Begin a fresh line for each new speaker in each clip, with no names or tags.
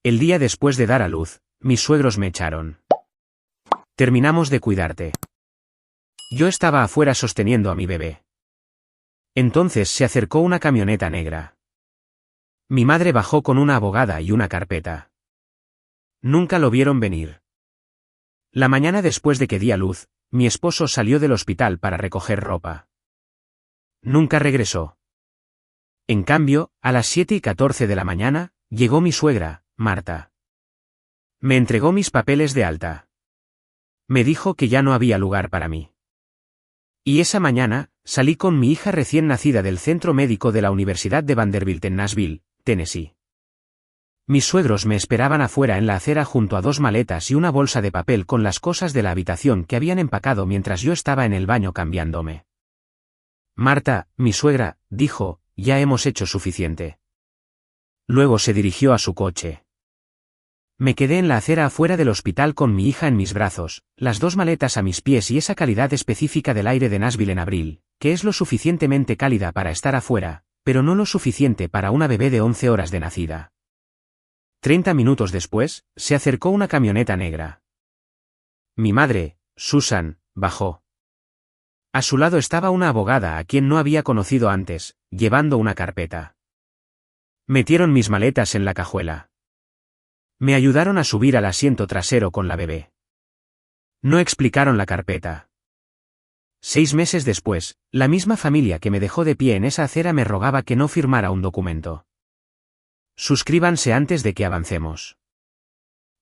El día después de dar a luz, mis suegros me echaron. Terminamos de cuidarte. Yo estaba afuera sosteniendo a mi bebé. Entonces se acercó una camioneta negra. Mi madre bajó con una abogada y una carpeta. Nunca lo vieron venir. La mañana después de que di a luz, mi esposo salió del hospital para recoger ropa. Nunca regresó. En cambio, a las 7:14 de la mañana, llegó mi suegra, Marta. Me entregó mis papeles de alta. Me dijo que ya no había lugar para mí. Y esa mañana, salí con mi hija recién nacida del centro médico de la Universidad de Vanderbilt en Nashville, Tennessee. Mis suegros me esperaban afuera en la acera junto a 2 maletas y una bolsa de papel con las cosas de la habitación que habían empacado mientras yo estaba en el baño cambiándome. Marta, mi suegra, dijo, ya hemos hecho suficiente. Luego se dirigió a su coche. Me quedé en la acera afuera del hospital con mi hija en mis brazos, las 2 maletas a mis pies y esa calidad específica del aire de Nashville en abril, que es lo suficientemente cálida para estar afuera, pero no lo suficiente para una bebé de 11 horas de nacida. 30 minutos después, se acercó una camioneta negra. Mi madre, Susan, bajó. A su lado estaba una abogada a quien no había conocido antes, llevando una carpeta. Metieron mis maletas en la cajuela. Me ayudaron a subir al asiento trasero con la bebé. No explicaron la carpeta. 6 meses después, la misma familia que me dejó de pie en esa acera me rogaba que no firmara un documento. Suscríbanse antes de que avancemos.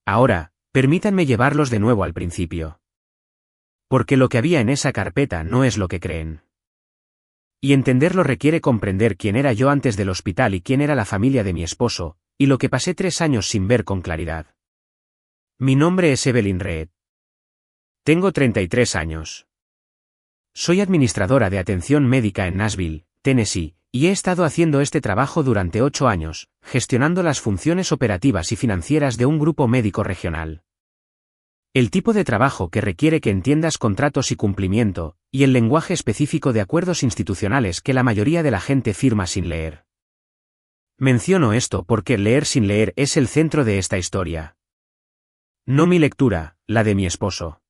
Ahora, permítanme llevarlos de nuevo al principio. Porque lo que había en esa carpeta no es lo que creen. Y entenderlo requiere comprender quién era yo antes del hospital y quién era la familia de mi esposo, y lo que pasé 3 años sin ver con claridad. Mi nombre es Evelyn Reed. Tengo 33 años. Soy administradora de atención médica en Nashville, Tennessee, y he estado haciendo este trabajo durante 8 años, gestionando las funciones operativas y financieras de un grupo médico regional. El tipo de trabajo que requiere que entiendas contratos y cumplimiento, y el lenguaje específico de acuerdos institucionales que la mayoría de la gente firma sin leer. Menciono esto porque leer sin leer es el centro de esta historia. No mi lectura, la de mi esposo.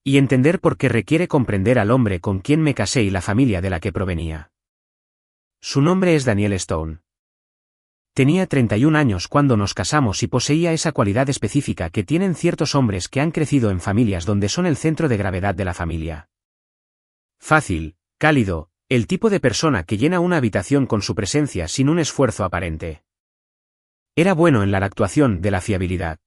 Y entender por qué requiere comprender al hombre con quien me casé y la familia de la que provenía. Su nombre es Daniel Stone. Tenía 31 años cuando nos casamos y poseía esa cualidad específica que tienen ciertos hombres que han crecido en familias donde son el centro de gravedad de la familia. Fácil, cálido, el tipo de persona que llena una habitación con su presencia sin un esfuerzo aparente. Era bueno en la actuación de la fiabilidad.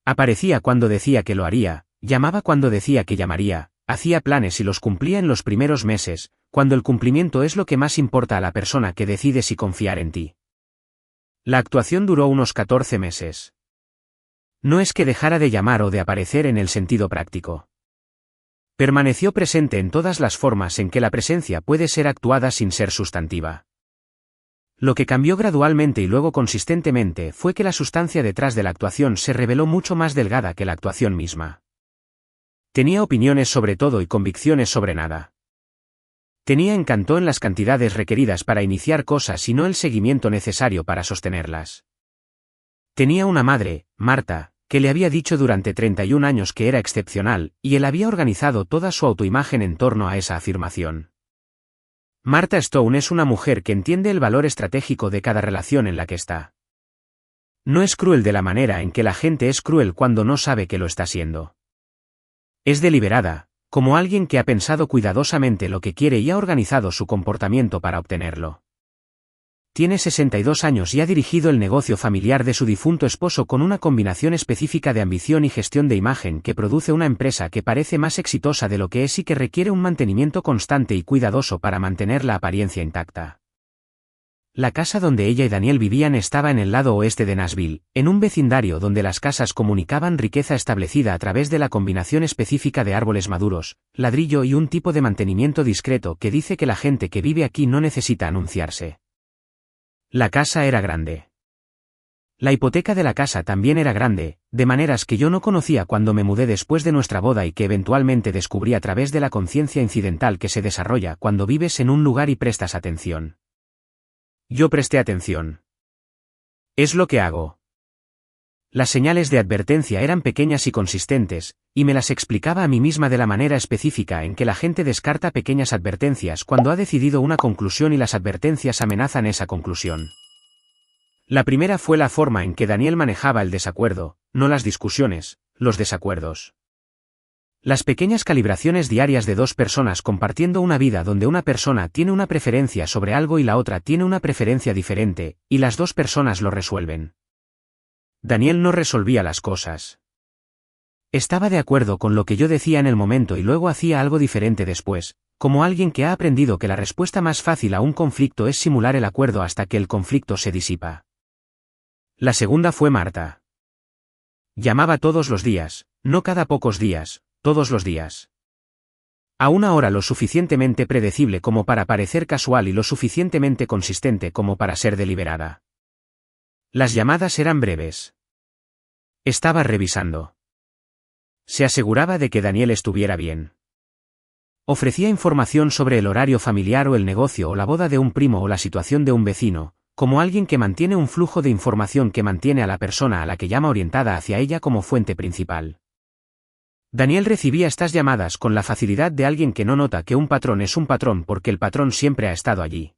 Aparecía cuando decía que lo haría, llamaba cuando decía que llamaría, hacía planes y los cumplía en los primeros meses, cuando el cumplimiento es lo que más importa a la persona que decide si confiar en ti. La actuación duró unos 14 meses. No es que dejara de llamar o de aparecer en el sentido práctico. Permaneció presente en todas las formas en que la presencia puede ser actuada sin ser sustantiva. Lo que cambió gradualmente y luego consistentemente fue que la sustancia detrás de la actuación se reveló mucho más delgada que la actuación misma. Tenía opiniones sobre todo y convicciones sobre nada. Tenía encanto en las cantidades requeridas para iniciar cosas y no el seguimiento necesario para sostenerlas. Tenía una madre, Marta, que le había dicho durante 31 años que era excepcional, y él había organizado toda su autoimagen en torno a esa afirmación. Marta Stone es una mujer que entiende el valor estratégico de cada relación en la que está. No es cruel de la manera en que la gente es cruel cuando no sabe que lo está siendo. Es deliberada, como alguien que ha pensado cuidadosamente lo que quiere y ha organizado su comportamiento para obtenerlo. Tiene 62 años y ha dirigido el negocio familiar de su difunto esposo con una combinación específica de ambición y gestión de imagen que produce una empresa que parece más exitosa de lo que es y que requiere un mantenimiento constante y cuidadoso para mantener la apariencia intacta. La casa donde ella y Daniel vivían estaba en el lado oeste de Nashville, en un vecindario donde las casas comunicaban riqueza establecida a través de la combinación específica de árboles maduros, ladrillo y un tipo de mantenimiento discreto que dice que la gente que vive aquí no necesita anunciarse. La casa era grande. La hipoteca de la casa también era grande, de maneras que yo no conocía cuando me mudé después de nuestra boda y que eventualmente descubrí a través de la conciencia incidental que se desarrolla cuando vives en un lugar y prestas atención. Yo presté atención. Es lo que hago. Las señales de advertencia eran pequeñas y consistentes, y me las explicaba a mí misma de la manera específica en que la gente descarta pequeñas advertencias cuando ha decidido una conclusión y las advertencias amenazan esa conclusión. La primera fue la forma en que Daniel manejaba el desacuerdo, no las discusiones, los desacuerdos. Las pequeñas calibraciones diarias de dos personas compartiendo una vida donde una persona tiene una preferencia sobre algo y la otra tiene una preferencia diferente, y las dos personas lo resuelven. Daniel no resolvía las cosas. Estaba de acuerdo con lo que yo decía en el momento y luego hacía algo diferente después, como alguien que ha aprendido que la respuesta más fácil a un conflicto es simular el acuerdo hasta que el conflicto se disipa. La segunda fue Marta. Llamaba todos los días, no cada pocos días, todos los días. A una hora lo suficientemente predecible como para parecer casual y lo suficientemente consistente como para ser deliberada. Las llamadas eran breves. Estaba revisando. Se aseguraba de que Daniel estuviera bien. Ofrecía información sobre el horario familiar o el negocio o la boda de un primo o la situación de un vecino, como alguien que mantiene un flujo de información que mantiene a la persona a la que llama orientada hacia ella como fuente principal. Daniel recibía estas llamadas con la facilidad de alguien que no nota que un patrón es un patrón porque el patrón siempre ha estado allí.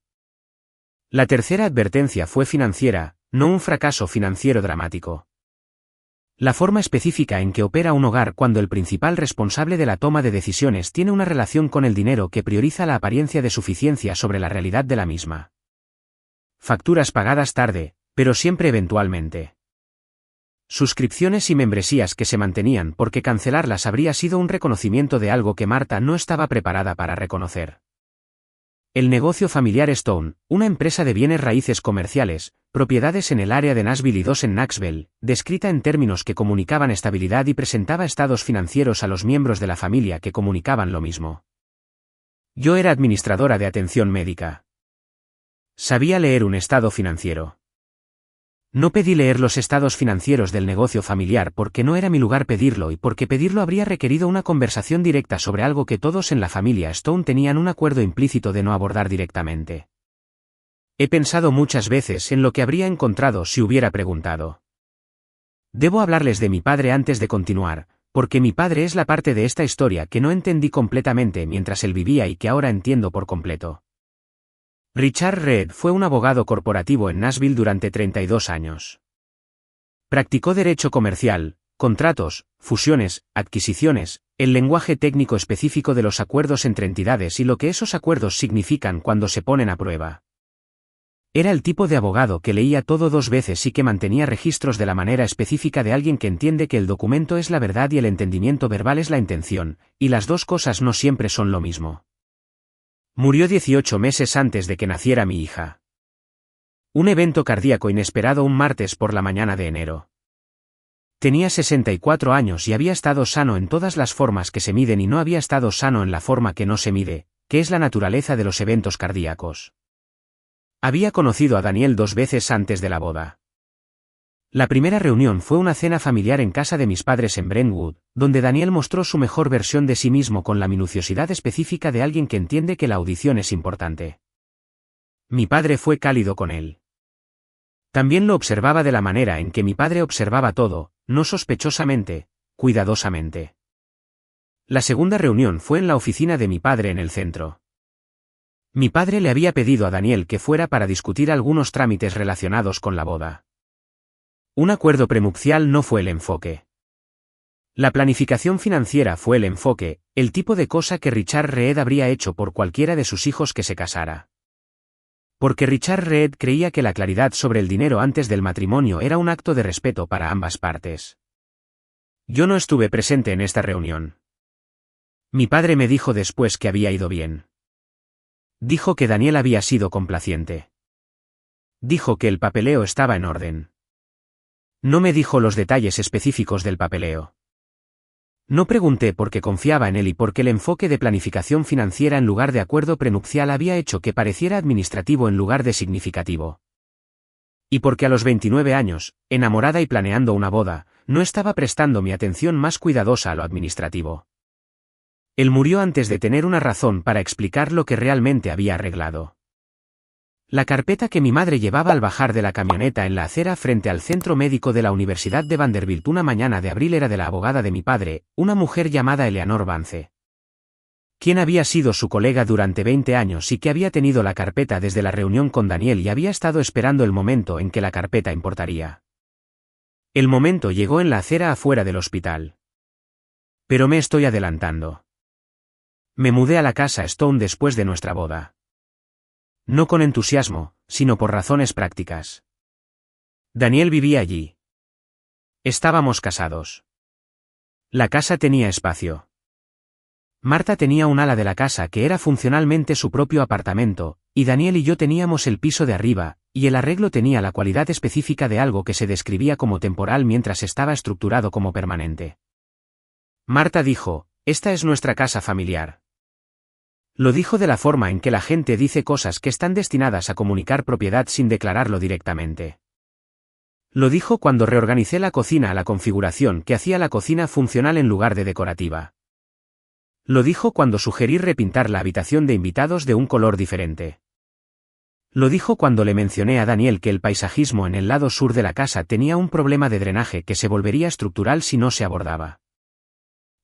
La tercera advertencia fue financiera, no un fracaso financiero dramático. La forma específica en que opera un hogar cuando el principal responsable de la toma de decisiones tiene una relación con el dinero que prioriza la apariencia de suficiencia sobre la realidad de la misma. Facturas pagadas tarde, pero siempre eventualmente. Suscripciones y membresías que se mantenían porque cancelarlas habría sido un reconocimiento de algo que Marta no estaba preparada para reconocer. El negocio familiar Stone, una empresa de bienes raíces comerciales, propiedades en el área de Nashville y dos en Knoxville, descrita en términos que comunicaban estabilidad y presentaba estados financieros a los miembros de la familia que comunicaban lo mismo. Yo era administradora de atención médica. Sabía leer un estado financiero. No pedí leer los estados financieros del negocio familiar porque no era mi lugar pedirlo y porque pedirlo habría requerido una conversación directa sobre algo que todos en la familia Stone tenían un acuerdo implícito de no abordar directamente. He pensado muchas veces en lo que habría encontrado si hubiera preguntado. Debo hablarles de mi padre antes de continuar, porque mi padre es la parte de esta historia que no entendí completamente mientras él vivía y que ahora entiendo por completo. Richard Reed fue un abogado corporativo en Nashville durante 32 años. Practicó derecho comercial, contratos, fusiones, adquisiciones, el lenguaje técnico específico de los acuerdos entre entidades y lo que esos acuerdos significan cuando se ponen a prueba. Era el tipo de abogado que leía todo 2 veces y que mantenía registros de la manera específica de alguien que entiende que el documento es la verdad y el entendimiento verbal es la intención, y las dos cosas no siempre son lo mismo. Murió 18 meses antes de que naciera mi hija. Un evento cardíaco inesperado un martes por la mañana de enero. Tenía 64 años y había estado sano en todas las formas que se miden y no había estado sano en la forma que no se mide, que es la naturaleza de los eventos cardíacos. Había conocido a Daniel 2 veces antes de la boda. La primera reunión fue una cena familiar en casa de mis padres en Brentwood, donde Daniel mostró su mejor versión de sí mismo con la minuciosidad específica de alguien que entiende que la audición es importante. Mi padre fue cálido con él. También lo observaba de la manera en que mi padre observaba todo, no sospechosamente, cuidadosamente. La segunda reunión fue en la oficina de mi padre en el centro. Mi padre le había pedido a Daniel que fuera para discutir algunos trámites relacionados con la boda. Un acuerdo prenupcial no fue el enfoque. La planificación financiera fue el enfoque, el tipo de cosa que Richard Reed habría hecho por cualquiera de sus hijos que se casara. Porque Richard Reed creía que la claridad sobre el dinero antes del matrimonio era un acto de respeto para ambas partes. Yo no estuve presente en esta reunión. Mi padre me dijo después que había ido bien. Dijo que Daniel había sido complaciente. Dijo que el papeleo estaba en orden. No me dijo los detalles específicos del papeleo. No pregunté porque confiaba en él y porque el enfoque de planificación financiera en lugar de acuerdo prenupcial había hecho que pareciera administrativo en lugar de significativo. Y porque a los 29 años, enamorada y planeando una boda, no estaba prestando mi atención más cuidadosa a lo administrativo. Él murió antes de tener una razón para explicar lo que realmente había arreglado. La carpeta que mi madre llevaba al bajar de la camioneta en la acera frente al centro médico de la Universidad de Vanderbilt una mañana de abril era de la abogada de mi padre, una mujer llamada Eleanor Vance, quien había sido su colega durante 20 años y que había tenido la carpeta desde la reunión con Daniel y había estado esperando el momento en que la carpeta importaría. El momento llegó en la acera afuera del hospital. Pero me estoy adelantando. Me mudé a la casa Stone después de nuestra boda. No con entusiasmo, sino por razones prácticas. Daniel vivía allí. Estábamos casados. La casa tenía espacio. Marta tenía un ala de la casa que era funcionalmente su propio apartamento, y Daniel y yo teníamos el piso de arriba, y el arreglo tenía la cualidad específica de algo que se describía como temporal mientras estaba estructurado como permanente. Marta dijo, «Esta es nuestra casa familiar». Lo dijo de la forma en que la gente dice cosas que están destinadas a comunicar propiedad sin declararlo directamente. Lo dijo cuando reorganicé la cocina a la configuración que hacía la cocina funcional en lugar de decorativa. Lo dijo cuando sugerí repintar la habitación de invitados de un color diferente. Lo dijo cuando le mencioné a Daniel que el paisajismo en el lado sur de la casa tenía un problema de drenaje que se volvería estructural si no se abordaba.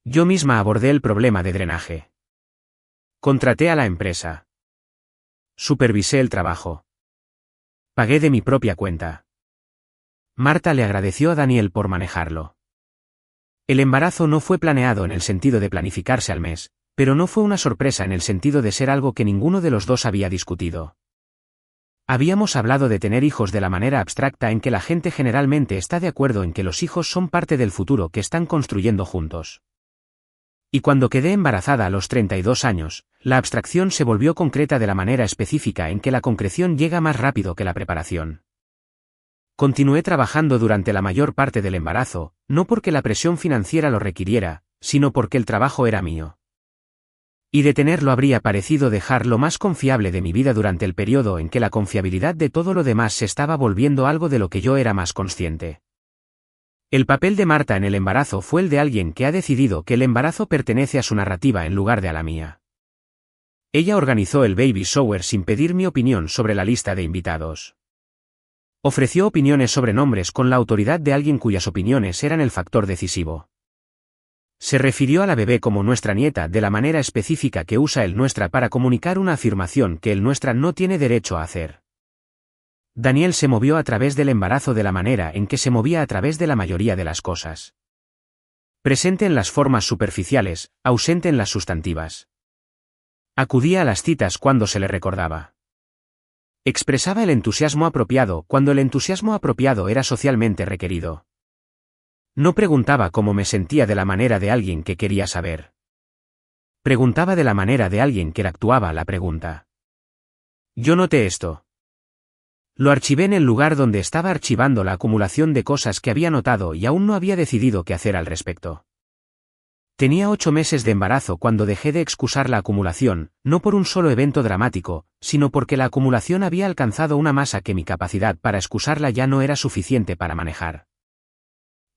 Yo misma abordé el problema de drenaje. Contraté a la empresa. Supervisé el trabajo. Pagué de mi propia cuenta. Marta le agradeció a Daniel por manejarlo. El embarazo no fue planeado en el sentido de planificarse al mes, pero no fue una sorpresa en el sentido de ser algo que ninguno de los dos había discutido. Habíamos hablado de tener hijos de la manera abstracta en que la gente generalmente está de acuerdo en que los hijos son parte del futuro que están construyendo juntos. Y cuando quedé embarazada a los 32 años, la abstracción se volvió concreta de la manera específica en que la concreción llega más rápido que la preparación. Continué trabajando durante la mayor parte del embarazo, no porque la presión financiera lo requiriera, sino porque el trabajo era mío. Y detenerlo habría parecido dejar lo más confiable de mi vida durante el periodo en que la confiabilidad de todo lo demás se estaba volviendo algo de lo que yo era más consciente. El papel de Marta en el embarazo fue el de alguien que ha decidido que el embarazo pertenece a su narrativa en lugar de a la mía. Ella organizó el baby shower sin pedir mi opinión sobre la lista de invitados. Ofreció opiniones sobre nombres con la autoridad de alguien cuyas opiniones eran el factor decisivo. Se refirió a la bebé como nuestra nieta de la manera específica que usa el nuestra para comunicar una afirmación que el nuestra no tiene derecho a hacer. Daniel se movió a través del embarazo de la manera en que se movía a través de la mayoría de las cosas. Presente en las formas superficiales, ausente en las sustantivas. Acudía a las citas cuando se le recordaba. Expresaba el entusiasmo apropiado cuando el entusiasmo apropiado era socialmente requerido. No preguntaba cómo me sentía de la manera de alguien que quería saber. Preguntaba de la manera de alguien que actuaba la pregunta. Yo noté esto. Lo archivé en el lugar donde estaba archivando la acumulación de cosas que había notado y aún no había decidido qué hacer al respecto. Tenía 8 meses de embarazo cuando dejé de excusar la acumulación, no por un solo evento dramático, sino porque la acumulación había alcanzado una masa que mi capacidad para excusarla ya no era suficiente para manejar.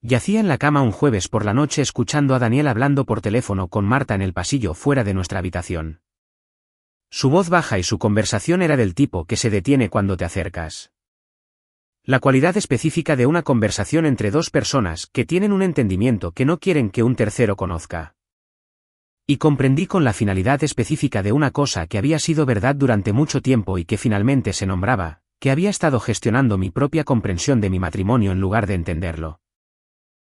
Yacía en la cama un jueves por la noche escuchando a Daniel hablando por teléfono con Marta en el pasillo fuera de nuestra habitación. Su voz baja y su conversación era del tipo que se detiene cuando te acercas. La cualidad específica de una conversación entre dos personas que tienen un entendimiento que no quieren que un tercero conozca. Y comprendí con la finalidad específica de una cosa que había sido verdad durante mucho tiempo y que finalmente se nombraba, que había estado gestionando mi propia comprensión de mi matrimonio en lugar de entenderlo.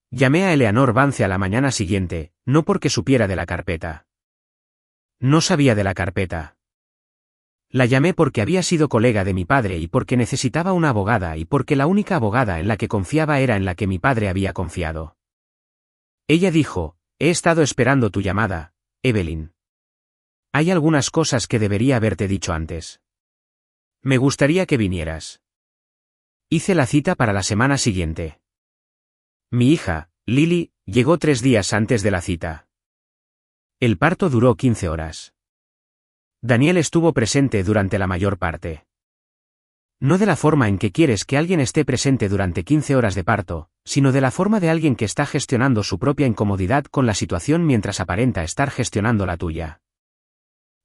Llamé a Eleanor Vance a la mañana siguiente, no porque supiera de la carpeta. No sabía de la carpeta. La llamé porque había sido colega de mi padre y porque necesitaba una abogada y porque la única abogada en la que confiaba era en la que mi padre había confiado. Ella dijo, he estado esperando tu llamada, Evelyn. Hay algunas cosas que debería haberte dicho antes. Me gustaría que vinieras. Hice la cita para la semana siguiente. Mi hija, Lily, llegó 3 días antes de la cita. El parto duró 15 horas. Daniel estuvo presente durante la mayor parte. No de la forma en que quieres que alguien esté presente durante 15 horas de parto, sino de la forma de alguien que está gestionando su propia incomodidad con la situación mientras aparenta estar gestionando la tuya.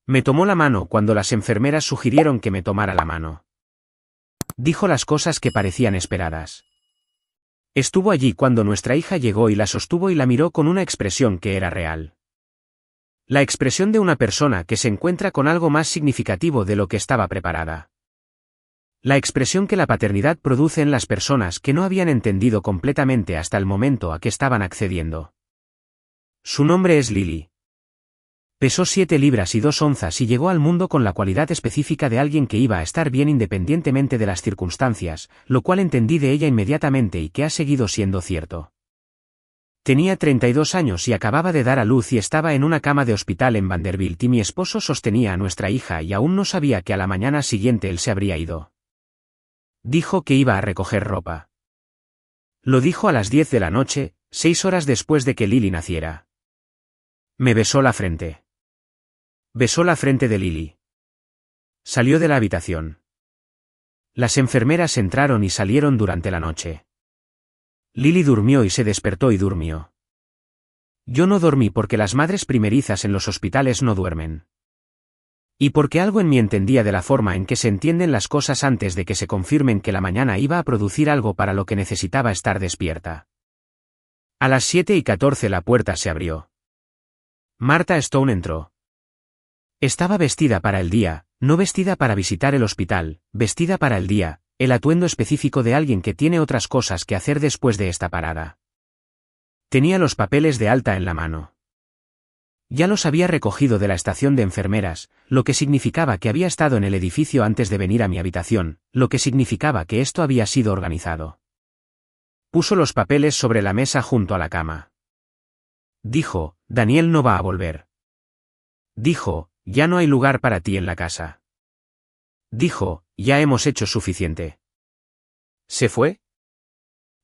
Me tomó la mano cuando las enfermeras sugirieron que me tomara la mano. Dijo las cosas que parecían esperadas. Estuvo allí cuando nuestra hija llegó y la sostuvo y la miró con una expresión que era real. La expresión de una persona que se encuentra con algo más significativo de lo que estaba preparada. La expresión que la paternidad produce en las personas que no habían entendido completamente hasta el momento a que estaban accediendo. Su nombre es Lily. Pesó 7 libras y 2 onzas y llegó al mundo con la cualidad específica de alguien que iba a estar bien independientemente de las circunstancias, lo cual entendí de ella inmediatamente y que ha seguido siendo cierto. Tenía 32 años y acababa de dar a luz y estaba en una cama de hospital en Vanderbilt y mi esposo sostenía a nuestra hija y aún no sabía que a la mañana siguiente él se habría ido. Dijo que iba a recoger ropa. Lo dijo a las 10 de la noche, 6 horas después de que Lily naciera. Me besó la frente. Besó la frente de Lily. Salió de la habitación. Las enfermeras entraron y salieron durante la noche. Lily durmió y se despertó y durmió. Yo no dormí porque las madres primerizas en los hospitales no duermen. Y porque algo en mí entendía de la forma en que se entienden las cosas antes de que se confirmen que la mañana iba a producir algo para lo que necesitaba estar despierta. A las 7:14 la puerta se abrió. Martha Stone entró. Estaba vestida para el día, no vestida para visitar el hospital, vestida para el día, el atuendo específico de alguien que tiene otras cosas que hacer después de esta parada. Tenía los papeles de alta en la mano. Ya los había recogido de la estación de enfermeras, lo que significaba que había estado en el edificio antes de venir a mi habitación, lo que significaba que esto había sido organizado. Puso los papeles sobre la mesa junto a la cama. Dijo, Daniel no va a volver. Dijo, ya no hay lugar para ti en la casa. Dijo, ya hemos hecho suficiente. ¿Se fue?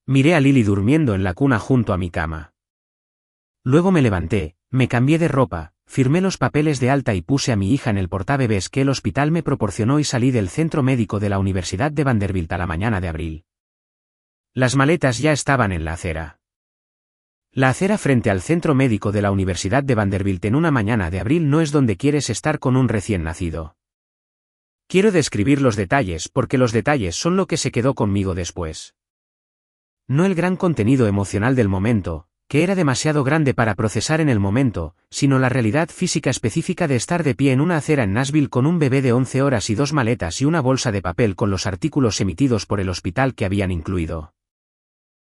Miré a Lily durmiendo en la cuna junto a mi cama. Luego me levanté, me cambié de ropa, firmé los papeles de alta y puse a mi hija en el portabebés que el hospital me proporcionó y salí del centro médico de la Universidad de Vanderbilt a la mañana de abril. Las maletas ya estaban en la acera. La acera frente al centro médico de la Universidad de Vanderbilt en una mañana de abril no es donde quieres estar con un recién nacido. Quiero describir los detalles porque los detalles son lo que se quedó conmigo después. No el gran contenido emocional del momento, que era demasiado grande para procesar en el momento, sino la realidad física específica de estar de pie en una acera en Nashville con un bebé de 11 horas y 2 maletas y una bolsa de papel con los artículos emitidos por el hospital que habían incluido.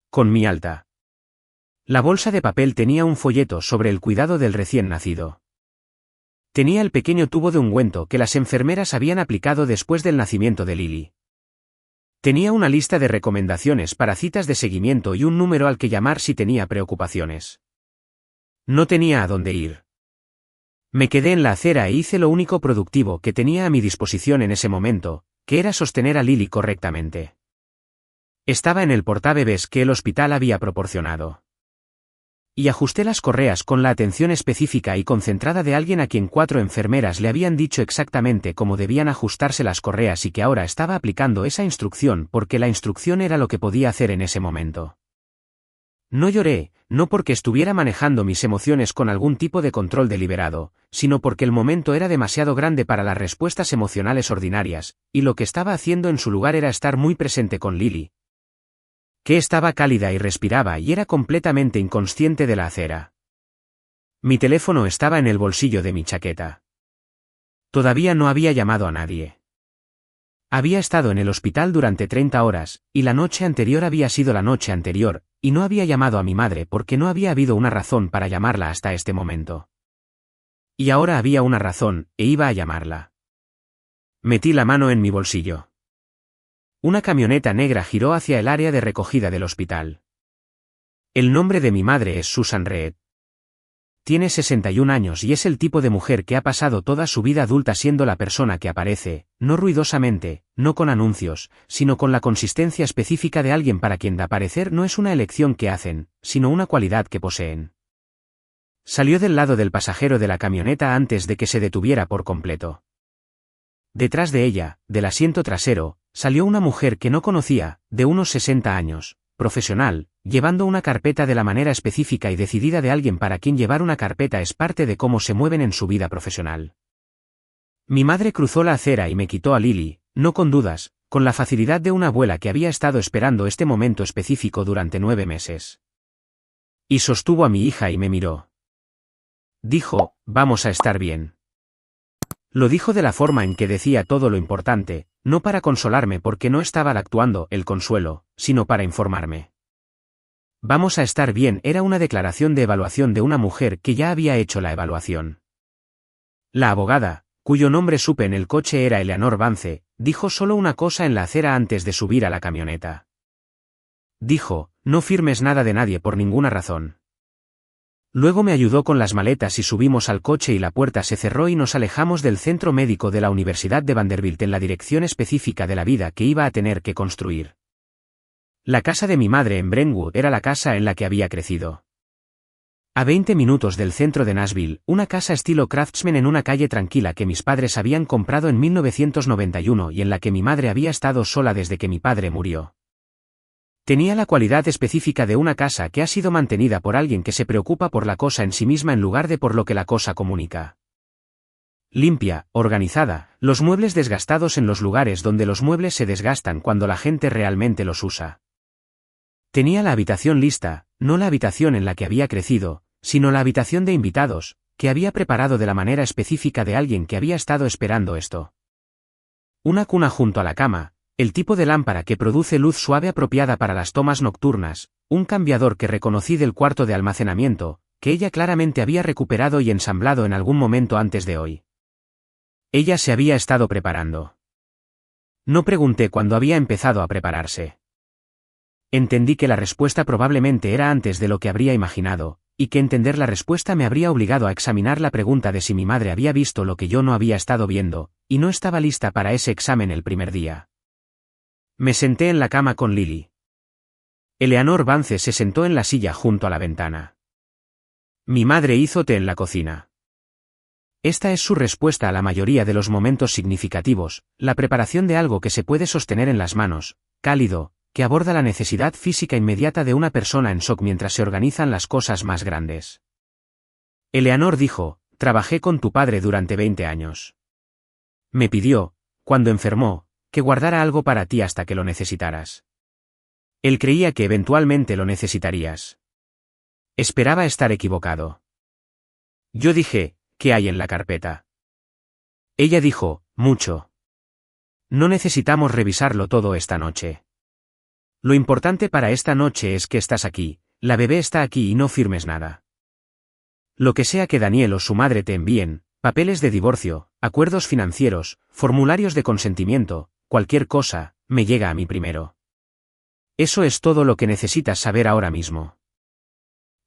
Con mi alta. La bolsa de papel tenía un folleto sobre el cuidado del recién nacido. Tenía el pequeño tubo de ungüento que las enfermeras habían aplicado después del nacimiento de Lily. Tenía una lista de recomendaciones para citas de seguimiento y un número al que llamar si tenía preocupaciones. No tenía a dónde ir. Me quedé en la acera e hice lo único productivo que tenía a mi disposición en ese momento, que era sostener a Lily correctamente. Estaba en el portabebés que el hospital había proporcionado. Y ajusté las correas con la atención específica y concentrada de alguien a quien 4 enfermeras le habían dicho exactamente cómo debían ajustarse las correas y que ahora estaba aplicando esa instrucción porque la instrucción era lo que podía hacer en ese momento. No lloré, no porque estuviera manejando mis emociones con algún tipo de control deliberado, sino porque el momento era demasiado grande para las respuestas emocionales ordinarias, y lo que estaba haciendo en su lugar era estar muy presente con Lily, que estaba cálida y respiraba y era completamente inconsciente de la acera. Mi teléfono estaba en el bolsillo de mi chaqueta. Todavía no había llamado a nadie. Había estado en el hospital durante 30 horas, y la noche anterior había sido la noche anterior, y no había llamado a mi madre porque no había habido una razón para llamarla hasta este momento. Y ahora había una razón, e iba a llamarla. Metí la mano en mi bolsillo. Una camioneta negra giró hacia el área de recogida del hospital. El nombre de mi madre es Susan Reed. Tiene 61 años y es el tipo de mujer que ha pasado toda su vida adulta siendo la persona que aparece, no ruidosamente, no con anuncios, sino con la consistencia específica de alguien para quien aparecer no es una elección que hacen, sino una cualidad que poseen. Salió del lado del pasajero de la camioneta antes de que se detuviera por completo. Detrás de ella, del asiento trasero, salió una mujer que no conocía, de unos 60 años, profesional, llevando una carpeta de la manera específica y decidida de alguien para quien llevar una carpeta es parte de cómo se mueven en su vida profesional. Mi madre cruzó la acera y me quitó a Lily, no con dudas, con la facilidad de una abuela que había estado esperando este momento específico durante 9 meses. Y sostuvo a mi hija y me miró. Dijo, vamos a estar bien. Lo dijo de la forma en que decía todo lo importante, no para consolarme porque no estaba actuando el consuelo, sino para informarme. Vamos a estar bien era una declaración de evaluación de una mujer que ya había hecho la evaluación. La abogada, cuyo nombre supe en el coche era Eleanor Vance, dijo solo una cosa en la acera antes de subir a la camioneta. Dijo, no firmes nada de nadie por ninguna razón. Luego me ayudó con las maletas y subimos al coche y la puerta se cerró y nos alejamos del centro médico de la Universidad de Vanderbilt en la dirección específica de la vida que iba a tener que construir. La casa de mi madre en Brentwood era la casa en la que había crecido. A 20 minutos del centro de Nashville, una casa estilo Craftsman en una calle tranquila que mis padres habían comprado en 1991 y en la que mi madre había estado sola desde que mi padre murió. Tenía la cualidad específica de una casa que ha sido mantenida por alguien que se preocupa por la cosa en sí misma en lugar de por lo que la cosa comunica. Limpia, organizada, los muebles desgastados en los lugares donde los muebles se desgastan cuando la gente realmente los usa. Tenía la habitación lista, no la habitación en la que había crecido, sino la habitación de invitados, que había preparado de la manera específica de alguien que había estado esperando esto. Una cuna junto a la cama, el tipo de lámpara que produce luz suave apropiada para las tomas nocturnas, un cambiador que reconocí del cuarto de almacenamiento, que ella claramente había recuperado y ensamblado en algún momento antes de hoy. Ella se había estado preparando. No pregunté cuándo había empezado a prepararse. Entendí que la respuesta probablemente era antes de lo que habría imaginado, y que entender la respuesta me habría obligado a examinar la pregunta de si mi madre había visto lo que yo no había estado viendo, y no estaba lista para ese examen el primer día. Me senté en la cama con Lily. Eleanor Vance se sentó en la silla junto a la ventana. Mi madre hizo té en la cocina. Esta es su respuesta a la mayoría de los momentos significativos, la preparación de algo que se puede sostener en las manos, cálido, que aborda la necesidad física inmediata de una persona en shock mientras se organizan las cosas más grandes. Eleanor dijo, trabajé con tu padre durante 20 años. Me pidió, cuando enfermó, que guardara algo para ti hasta que lo necesitaras. Él creía que eventualmente lo necesitarías. Esperaba estar equivocado. Yo dije, ¿qué hay en la carpeta? Ella dijo, mucho. No necesitamos revisarlo todo esta noche. Lo importante para esta noche es que estás aquí, la bebé está aquí y no firmes nada. Lo que sea que Daniel o su madre te envíen, papeles de divorcio, acuerdos financieros, formularios de consentimiento, cualquier cosa, me llega a mí primero. Eso es todo lo que necesitas saber ahora mismo.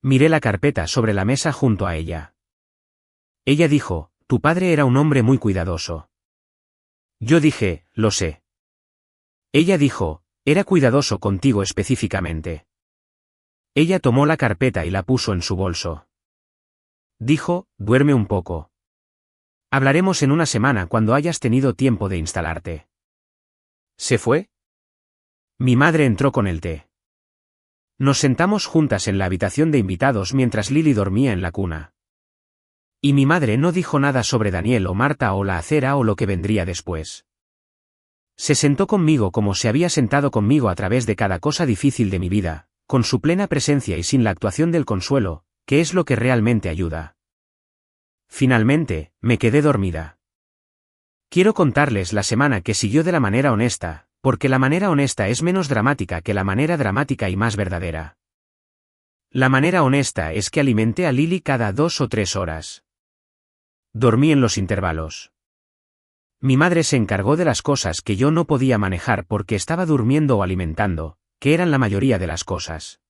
Miré la carpeta sobre la mesa junto a ella. Ella dijo, tu padre era un hombre muy cuidadoso. Yo dije, lo sé. Ella dijo, era cuidadoso contigo específicamente. Ella tomó la carpeta y la puso en su bolso. Dijo, duerme un poco. Hablaremos en una semana cuando hayas tenido tiempo de instalarte. ¿Se fue? Mi madre entró con el té. Nos sentamos juntas en la habitación de invitados mientras Lily dormía en la cuna. Y mi madre no dijo nada sobre Daniel o Marta o la acera o lo que vendría después. Se sentó conmigo como se había sentado conmigo a través de cada cosa difícil de mi vida, con su plena presencia y sin la actuación del consuelo, que es lo que realmente ayuda. Finalmente, me quedé dormida. Quiero contarles la semana que siguió de la manera honesta, porque la manera honesta es menos dramática que la manera dramática y más verdadera. La manera honesta es que alimenté a Lily cada 2 o 3 horas. Dormí en los intervalos. Mi madre se encargó de las cosas que yo no podía manejar porque estaba durmiendo o alimentando, que eran la mayoría de las cosas.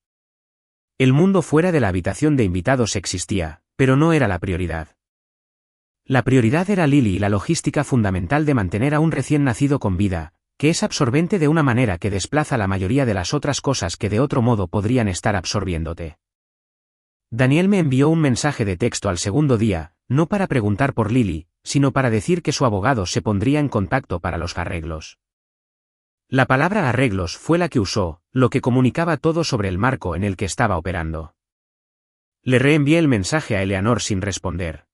El mundo fuera de la habitación de invitados existía, pero no era la prioridad. La prioridad era Lily y la logística fundamental de mantener a un recién nacido con vida, que es absorbente de una manera que desplaza la mayoría de las otras cosas que de otro modo podrían estar absorbiéndote. Daniel me envió un mensaje de texto al segundo día, no para preguntar por Lily, sino para decir que su abogado se pondría en contacto para los arreglos. La palabra arreglos fue la que usó, lo que comunicaba todo sobre el marco en el que estaba operando. Le reenvié el mensaje a Eleanor sin responder.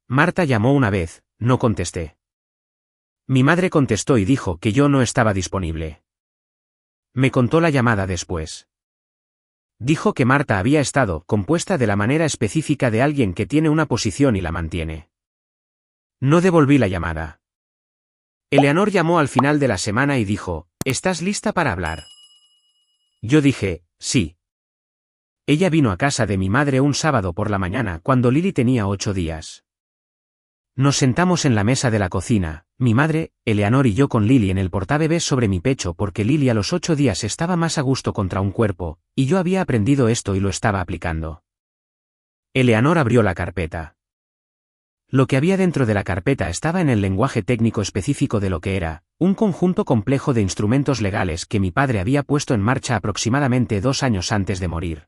Marta llamó una vez, no contesté. Mi madre contestó y dijo que yo no estaba disponible. Me contó la llamada después. Dijo que Marta había estado compuesta de la manera específica de alguien que tiene una posición y la mantiene. No devolví la llamada. Eleanor llamó al final de la semana y dijo, ¿estás lista para hablar? Yo dije, sí. Ella vino a casa de mi madre un sábado por la mañana cuando Lily tenía 8 días. Nos sentamos en la mesa de la cocina, mi madre, Eleanor y yo con Lily en el portabebés sobre mi pecho porque Lily a los 8 días estaba más a gusto contra un cuerpo, y yo había aprendido esto y lo estaba aplicando. Eleanor abrió la carpeta. Lo que había dentro de la carpeta estaba en el lenguaje técnico específico de lo que era, un conjunto complejo de instrumentos legales que mi padre había puesto en marcha aproximadamente 2 años antes de morir.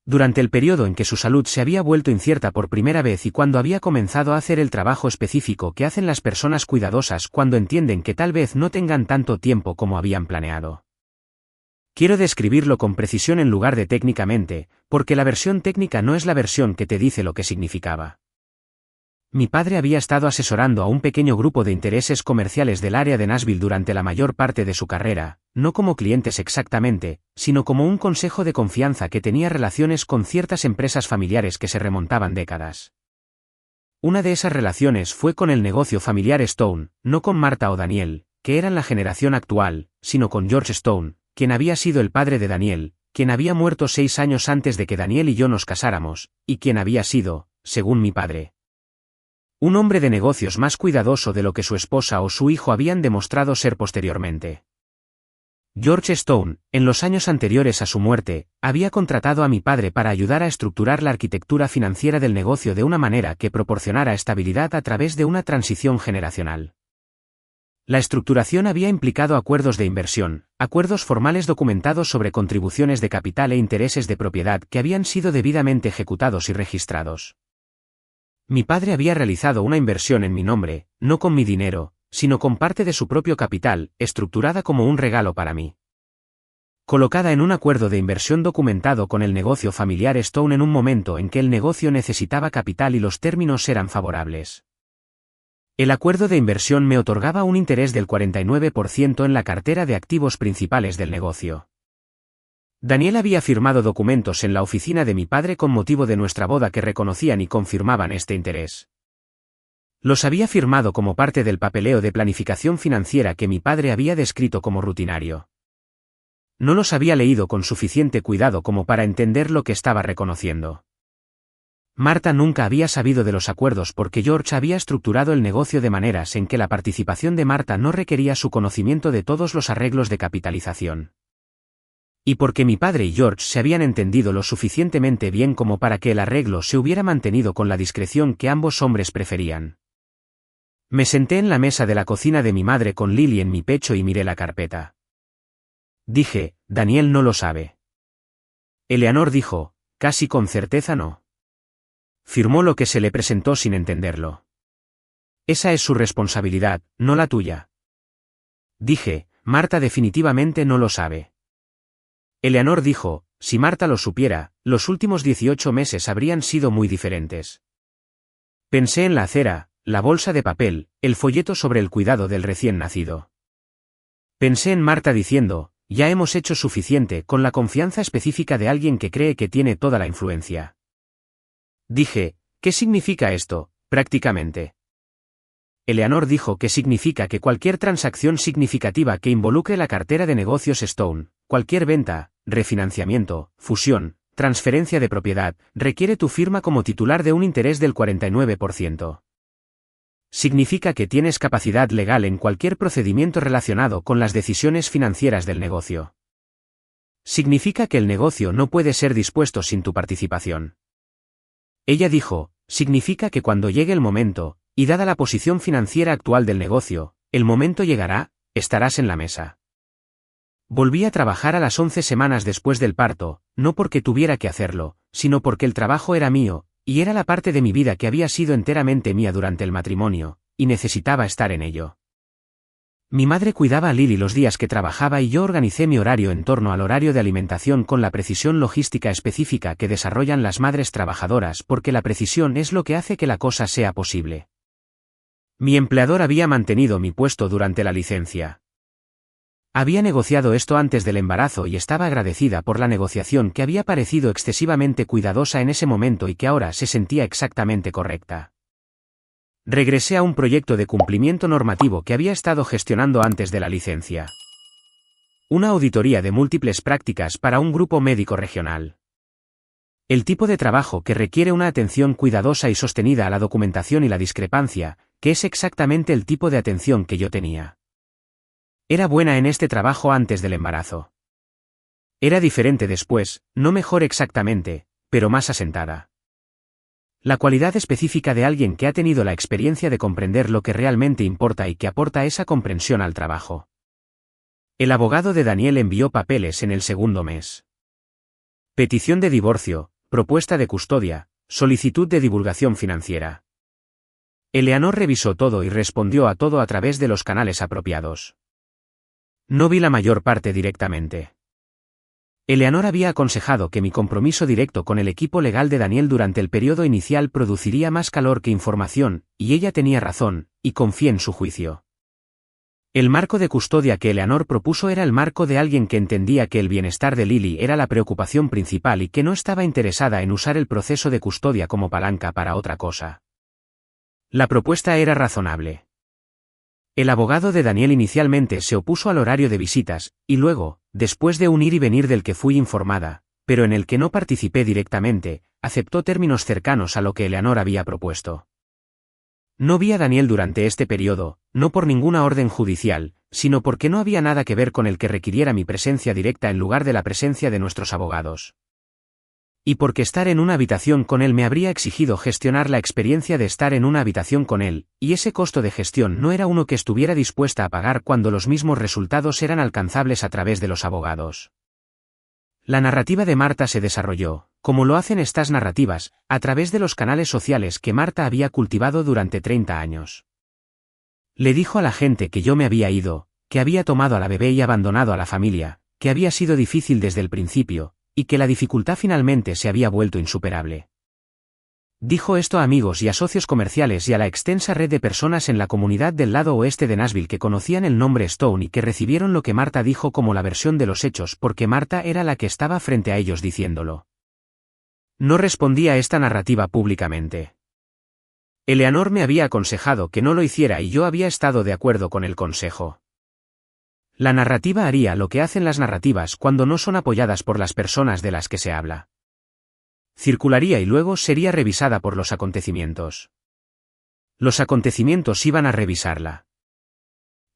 Durante el periodo en que su salud se había vuelto incierta por primera vez y cuando había comenzado a hacer el trabajo específico que hacen las personas cuidadosas cuando entienden que tal vez no tengan tanto tiempo como habían planeado. Quiero describirlo con precisión en lugar de técnicamente, porque la versión técnica no es la versión que te dice lo que significaba. Mi padre había estado asesorando a un pequeño grupo de intereses comerciales del área de Nashville durante la mayor parte de su carrera, no como clientes exactamente, sino como un consejo de confianza que tenía relaciones con ciertas empresas familiares que se remontaban décadas. Una de esas relaciones fue con el negocio familiar Stone, no con Marta o Daniel, que eran la generación actual, sino con George Stone, quien había sido el padre de Daniel, quien había muerto 6 años antes de que Daniel y yo nos casáramos, y quien había sido, según mi padre, un hombre de negocios más cuidadoso de lo que su esposa o su hijo habían demostrado ser posteriormente. George Stone, en los años anteriores a su muerte, había contratado a mi padre para ayudar a estructurar la arquitectura financiera del negocio de una manera que proporcionara estabilidad a través de una transición generacional. La estructuración había implicado acuerdos de inversión, acuerdos formales documentados sobre contribuciones de capital e intereses de propiedad que habían sido debidamente ejecutados y registrados. Mi padre había realizado una inversión en mi nombre, no con mi dinero, sino con parte de su propio capital, estructurada como un regalo para mí. Colocada en un acuerdo de inversión documentado con el negocio familiar Stone en un momento en que el negocio necesitaba capital y los términos eran favorables. El acuerdo de inversión me otorgaba un interés del 49% en la cartera de activos principales del negocio. Daniel había firmado documentos en la oficina de mi padre con motivo de nuestra boda que reconocían y confirmaban este interés. Los había firmado como parte del papeleo de planificación financiera que mi padre había descrito como rutinario. No los había leído con suficiente cuidado como para entender lo que estaba reconociendo. Marta nunca había sabido de los acuerdos porque George había estructurado el negocio de maneras en que la participación de Marta no requería su conocimiento de todos los arreglos de capitalización. Y porque mi padre y George se habían entendido lo suficientemente bien como para que el arreglo se hubiera mantenido con la discreción que ambos hombres preferían. Me senté en la mesa de la cocina de mi madre con Lily en mi pecho y miré la carpeta. Dije, Daniel no lo sabe. Eleanor dijo, casi con certeza no. Firmó lo que se le presentó sin entenderlo. Esa es su responsabilidad, no la tuya. Dije, Marta definitivamente no lo sabe. Eleanor dijo, si Marta lo supiera, los últimos 18 meses habrían sido muy diferentes. Pensé en la acera, la bolsa de papel, el folleto sobre el cuidado del recién nacido. Pensé en Marta diciendo, ya hemos hecho suficiente con la confianza específica de alguien que cree que tiene toda la influencia. Dije, ¿qué significa esto, prácticamente? Eleanor dijo que significa que cualquier transacción significativa que involucre la cartera de negocios Stone, cualquier venta, refinanciamiento, fusión, transferencia de propiedad, requiere tu firma como titular de un interés del 49%. Significa que tienes capacidad legal en cualquier procedimiento relacionado con las decisiones financieras del negocio. Significa que el negocio no puede ser dispuesto sin tu participación. Ella dijo, significa que cuando llegue el momento, y dada la posición financiera actual del negocio, el momento llegará, estarás en la mesa. Volví a trabajar a las 11 semanas después del parto, no porque tuviera que hacerlo, sino porque el trabajo era mío, y era la parte de mi vida que había sido enteramente mía durante el matrimonio, y necesitaba estar en ello. Mi madre cuidaba a Lily los días que trabajaba y yo organicé mi horario en torno al horario de alimentación con la precisión logística específica que desarrollan las madres trabajadoras porque la precisión es lo que hace que la cosa sea posible. Mi empleador había mantenido mi puesto durante la licencia. Había negociado esto antes del embarazo y estaba agradecida por la negociación que había parecido excesivamente cuidadosa en ese momento y que ahora se sentía exactamente correcta. Regresé a un proyecto de cumplimiento normativo que había estado gestionando antes de la licencia. Una auditoría de múltiples prácticas para un grupo médico regional. El tipo de trabajo que requiere una atención cuidadosa y sostenida a la documentación y la discrepancia, que es exactamente el tipo de atención que yo tenía. Era buena en este trabajo antes del embarazo. Era diferente después, no mejor exactamente, pero más asentada. La cualidad específica de alguien que ha tenido la experiencia de comprender lo que realmente importa y que aporta esa comprensión al trabajo. El abogado de Daniel envió papeles en el segundo mes. Petición de divorcio, propuesta de custodia, solicitud de divulgación financiera. Eleanor revisó todo y respondió a todo a través de los canales apropiados. No vi la mayor parte directamente. Eleanor había aconsejado que mi compromiso directo con el equipo legal de Daniel durante el periodo inicial produciría más calor que información, y ella tenía razón, y confié en su juicio. El marco de custodia que Eleanor propuso era el marco de alguien que entendía que el bienestar de Lily era la preocupación principal y que no estaba interesada en usar el proceso de custodia como palanca para otra cosa. La propuesta era razonable. El abogado de Daniel inicialmente se opuso al horario de visitas, y luego, después de un ir y venir del que fui informada, pero en el que no participé directamente, aceptó términos cercanos a lo que Eleanor había propuesto. No vi a Daniel durante este periodo, no por ninguna orden judicial, sino porque no había nada que ver con el que requiriera mi presencia directa en lugar de la presencia de nuestros abogados. Y porque estar en una habitación con él me habría exigido gestionar la experiencia de estar en una habitación con él, y ese costo de gestión no era uno que estuviera dispuesta a pagar cuando los mismos resultados eran alcanzables a través de los abogados. La narrativa de Marta se desarrolló, como lo hacen estas narrativas, a través de los canales sociales que Marta había cultivado durante 30 años. Le dijo a la gente que yo me había ido, que había tomado a la bebé y abandonado a la familia, que había sido difícil desde el principio, y que la dificultad finalmente se había vuelto insuperable. Dijo esto a amigos y a socios comerciales y a la extensa red de personas en la comunidad del lado oeste de Nashville que conocían el nombre Stone y que recibieron lo que Marta dijo como la versión de los hechos porque Marta era la que estaba frente a ellos diciéndolo. No respondí a esta narrativa públicamente. Eleanor me había aconsejado que no lo hiciera y yo había estado de acuerdo con el consejo. La narrativa haría lo que hacen las narrativas cuando no son apoyadas por las personas de las que se habla. Circularía y luego sería revisada por los acontecimientos. Los acontecimientos iban a revisarla.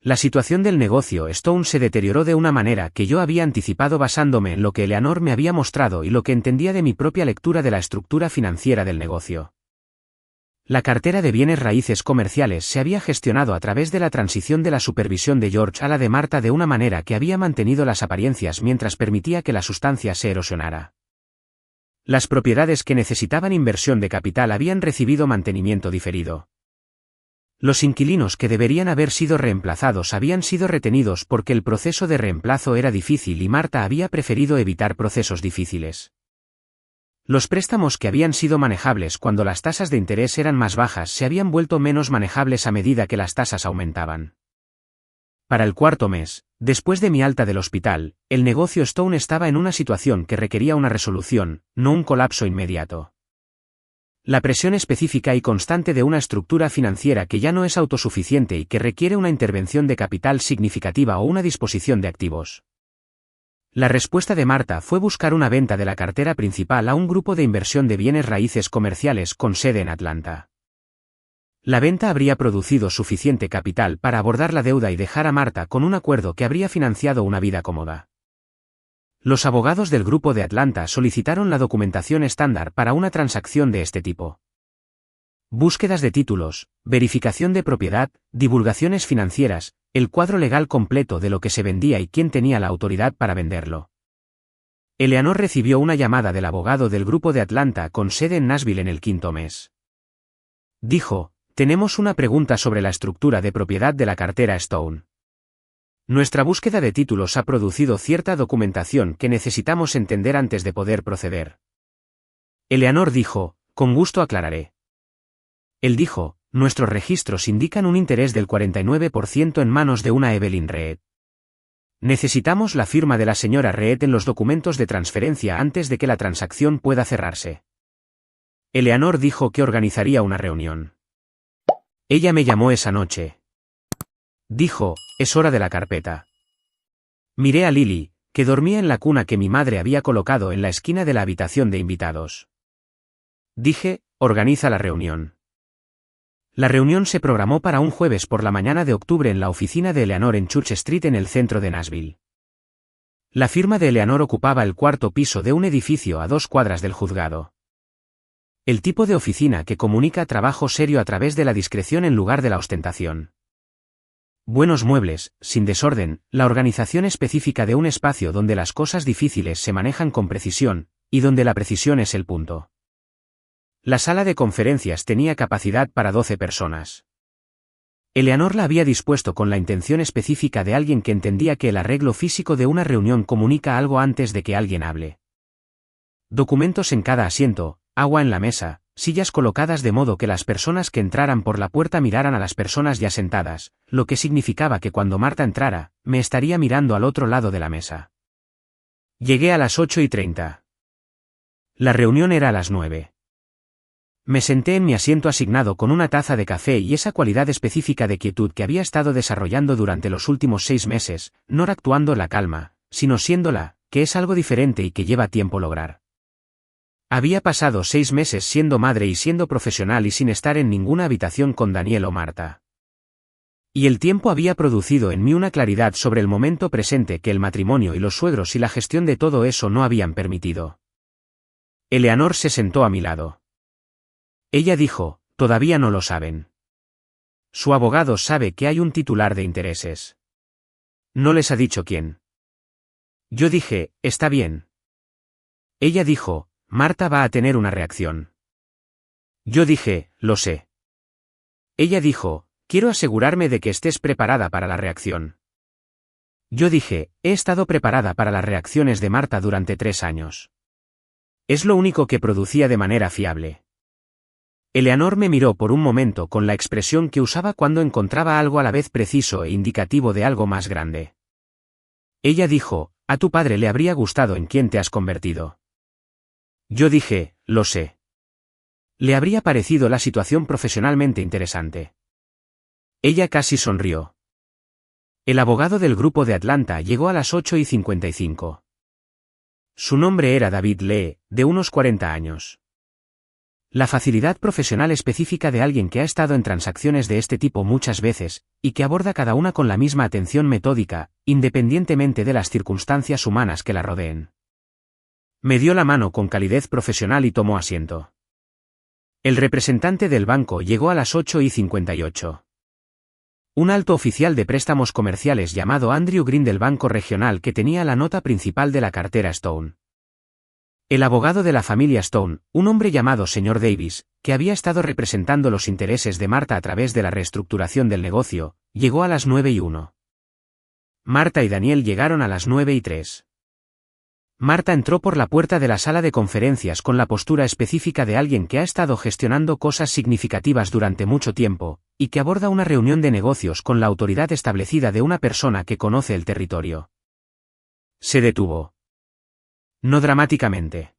La situación del negocio Stone se deterioró de una manera que yo había anticipado basándome en lo que Eleanor me había mostrado y lo que entendía de mi propia lectura de la estructura financiera del negocio. La cartera de bienes raíces comerciales se había gestionado a través de la transición de la supervisión de George a la de Marta de una manera que había mantenido las apariencias mientras permitía que la sustancia se erosionara. Las propiedades que necesitaban inversión de capital habían recibido mantenimiento diferido. Los inquilinos que deberían haber sido reemplazados habían sido retenidos porque el proceso de reemplazo era difícil y Marta había preferido evitar procesos difíciles. Los préstamos que habían sido manejables cuando las tasas de interés eran más bajas se habían vuelto menos manejables a medida que las tasas aumentaban. Para el cuarto mes, después de mi alta del hospital, el negocio Stone estaba en una situación que requería una resolución, no un colapso inmediato. La presión específica y constante de una estructura financiera que ya no es autosuficiente y que requiere una intervención de capital significativa o una disposición de activos. La respuesta de Marta fue buscar una venta de la cartera principal a un grupo de inversión de bienes raíces comerciales con sede en Atlanta. La venta habría producido suficiente capital para abordar la deuda y dejar a Marta con un acuerdo que habría financiado una vida cómoda. Los abogados del grupo de Atlanta solicitaron la documentación estándar para una transacción de este tipo. Búsquedas de títulos, verificación de propiedad, divulgaciones financieras, el cuadro legal completo de lo que se vendía y quién tenía la autoridad para venderlo. Eleanor recibió una llamada del abogado del grupo de Atlanta con sede en Nashville en el quinto mes. Dijo, tenemos una pregunta sobre la estructura de propiedad de la cartera Stone. Nuestra búsqueda de títulos ha producido cierta documentación que necesitamos entender antes de poder proceder. Eleanor dijo, con gusto aclararé. Él dijo, Nuestros registros indican un interés del 49% en manos de una Evelyn Reed. Necesitamos la firma de la señora Reed en los documentos de transferencia antes de que la transacción pueda cerrarse. Eleanor dijo que organizaría una reunión. Ella me llamó esa noche. Dijo, es hora de la carpeta. Miré a Lily, que dormía en la cuna que mi madre había colocado en la esquina de la habitación de invitados. Dije, organiza la reunión. La reunión se programó para un jueves por la mañana de octubre en la oficina de Eleanor en Church Street en el centro de Nashville. La firma de Eleanor ocupaba el cuarto piso de un edificio a 2 cuadras del juzgado. El tipo de oficina que comunica trabajo serio a través de la discreción en lugar de la ostentación. Buenos muebles, sin desorden, la organización específica de un espacio donde las cosas difíciles se manejan con precisión, y donde la precisión es el punto. La sala de conferencias tenía capacidad para 12 personas. Eleanor la había dispuesto con la intención específica de alguien que entendía que el arreglo físico de una reunión comunica algo antes de que alguien hable. Documentos en cada asiento, agua en la mesa, sillas colocadas de modo que las personas que entraran por la puerta miraran a las personas ya sentadas, lo que significaba que cuando Marta entrara, me estaría mirando al otro lado de la mesa. Llegué a las 8:30. La reunión era a las 9. Me senté en mi asiento asignado con una taza de café y esa cualidad específica de quietud que había estado desarrollando durante los últimos 6 meses, no actuando la calma, sino siéndola, que es algo diferente y que lleva tiempo lograr. Había pasado 6 meses siendo madre y siendo profesional y sin estar en ninguna habitación con Daniel o Marta. Y el tiempo había producido en mí una claridad sobre el momento presente que el matrimonio y los suegros y la gestión de todo eso no habían permitido. Eleanor se sentó a mi lado. Ella dijo, todavía no lo saben. Su abogado sabe que hay un titular de intereses. No les ha dicho quién. Yo dije, está bien. Ella dijo, Marta va a tener una reacción. Yo dije, lo sé. Ella dijo, quiero asegurarme de que estés preparada para la reacción. Yo dije, he estado preparada para las reacciones de Marta durante 3 años. Es lo único que producía de manera fiable. Eleanor me miró por un momento con la expresión que usaba cuando encontraba algo a la vez preciso e indicativo de algo más grande. Ella dijo, a tu padre le habría gustado en quién te has convertido. Yo dije, lo sé. Le habría parecido la situación profesionalmente interesante. Ella casi sonrió. El abogado del grupo de Atlanta llegó a las 8:55. Su nombre era David Lee, de unos 40 años. La facilidad profesional específica de alguien que ha estado en transacciones de este tipo muchas veces, y que aborda cada una con la misma atención metódica, independientemente de las circunstancias humanas que la rodeen. Me dio la mano con calidez profesional y tomó asiento. El representante del banco llegó a las 8:58. Un alto oficial de préstamos comerciales llamado Andrew Green del Banco Regional que tenía la nota principal de la cartera Stone. El abogado de la familia Stone, un hombre llamado Sr. Davis, que había estado representando los intereses de Marta a través de la reestructuración del negocio, llegó a las 9:01. Marta y Daniel llegaron a las 9:03. Marta entró por la puerta de la sala de conferencias con la postura específica de alguien que ha estado gestionando cosas significativas durante mucho tiempo, y que aborda una reunión de negocios con la autoridad establecida de una persona que conoce el territorio. Se detuvo. No dramáticamente.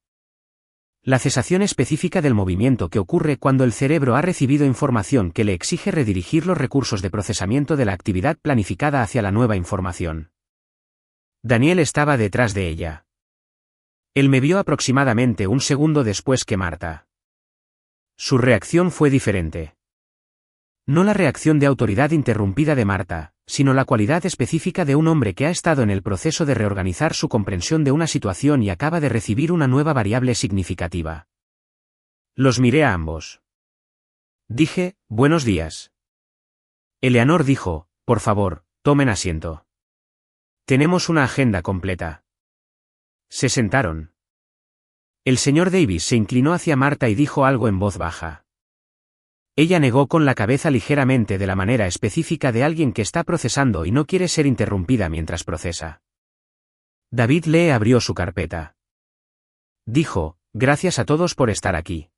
La cesación específica del movimiento que ocurre cuando el cerebro ha recibido información que le exige redirigir los recursos de procesamiento de la actividad planificada hacia la nueva información. Daniel estaba detrás de ella. Él me vio aproximadamente un segundo después que Marta. Su reacción fue diferente. No la reacción de autoridad interrumpida de Marta, sino la cualidad específica de un hombre que ha estado en el proceso de reorganizar su comprensión de una situación y acaba de recibir una nueva variable significativa. Los miré a ambos. Dije, buenos días. Eleanor dijo, por favor, tomen asiento. Tenemos una agenda completa. Se sentaron. El señor Davis se inclinó hacia Marta y dijo algo en voz baja. Ella negó con la cabeza ligeramente de la manera específica de alguien que está procesando y no quiere ser interrumpida mientras procesa. David Lee abrió su carpeta. Dijo, gracias a todos por estar aquí.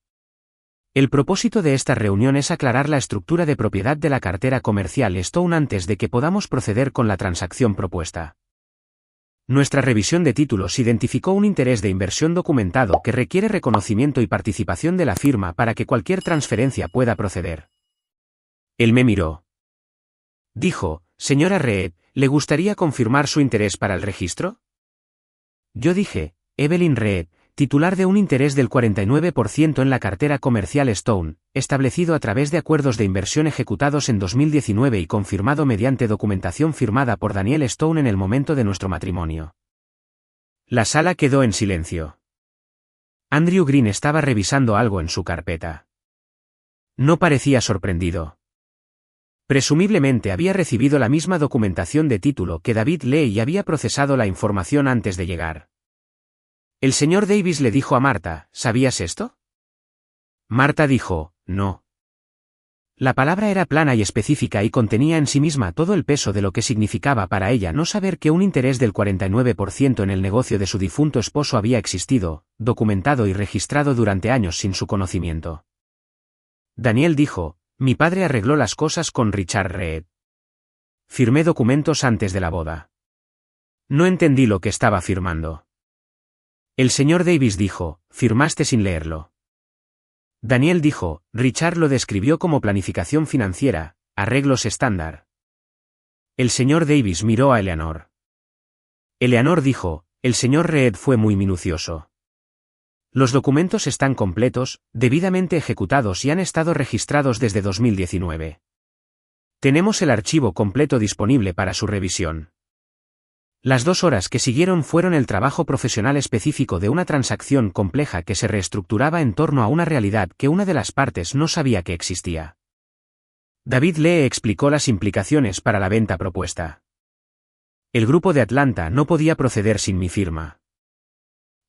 El propósito de esta reunión es aclarar la estructura de propiedad de la cartera comercial Stone antes de que podamos proceder con la transacción propuesta. Nuestra revisión de títulos identificó un interés de inversión documentado que requiere reconocimiento y participación de la firma para que cualquier transferencia pueda proceder. Él me miró. Dijo, señora Reed, ¿le gustaría confirmar su interés para el registro? Yo dije, Evelyn Reed, titular de un interés del 49% en la cartera comercial Stone, establecido a través de acuerdos de inversión ejecutados en 2019 y confirmado mediante documentación firmada por Daniel Stone en el momento de nuestro matrimonio. La sala quedó en silencio. Andrew Green estaba revisando algo en su carpeta. No parecía sorprendido. Presumiblemente había recibido la misma documentación de título que David Lee y había procesado la información antes de llegar. El señor Davis le dijo a Marta, ¿sabías esto? Marta dijo, no. La palabra era plana y específica y contenía en sí misma todo el peso de lo que significaba para ella no saber que un interés del 49% en el negocio de su difunto esposo había existido, documentado y registrado durante años sin su conocimiento. Daniel dijo, mi padre arregló las cosas con Richard Reed. Firmé documentos antes de la boda. No entendí lo que estaba firmando. El señor Davis dijo, firmaste sin leerlo. Daniel dijo, Richard lo describió como planificación financiera, arreglos estándar. El señor Davis miró a Eleanor. Eleanor dijo, el señor Reed fue muy minucioso. Los documentos están completos, debidamente ejecutados y han estado registrados desde 2019. Tenemos el archivo completo disponible para su revisión. Las 2 horas que siguieron fueron el trabajo profesional específico de una transacción compleja que se reestructuraba en torno a una realidad que una de las partes no sabía que existía. David Lee explicó las implicaciones para la venta propuesta. El grupo de Atlanta no podía proceder sin mi firma.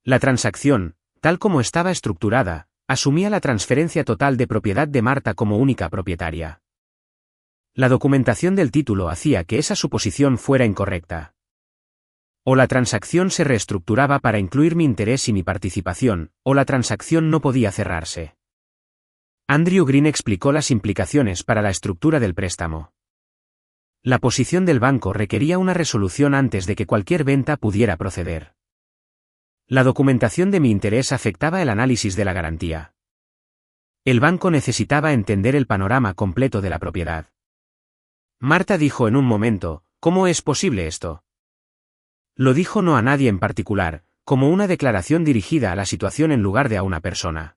La transacción, tal como estaba estructurada, asumía la transferencia total de propiedad de Marta como única propietaria. La documentación del título hacía que esa suposición fuera incorrecta. O la transacción se reestructuraba para incluir mi interés y mi participación, o la transacción no podía cerrarse. Andrew Green explicó las implicaciones para la estructura del préstamo. La posición del banco requería una resolución antes de que cualquier venta pudiera proceder. La documentación de mi interés afectaba el análisis de la garantía. El banco necesitaba entender el panorama completo de la propiedad. Marta dijo en un momento, ¿cómo es posible esto? Lo dijo no a nadie en particular, como una declaración dirigida a la situación en lugar de a una persona.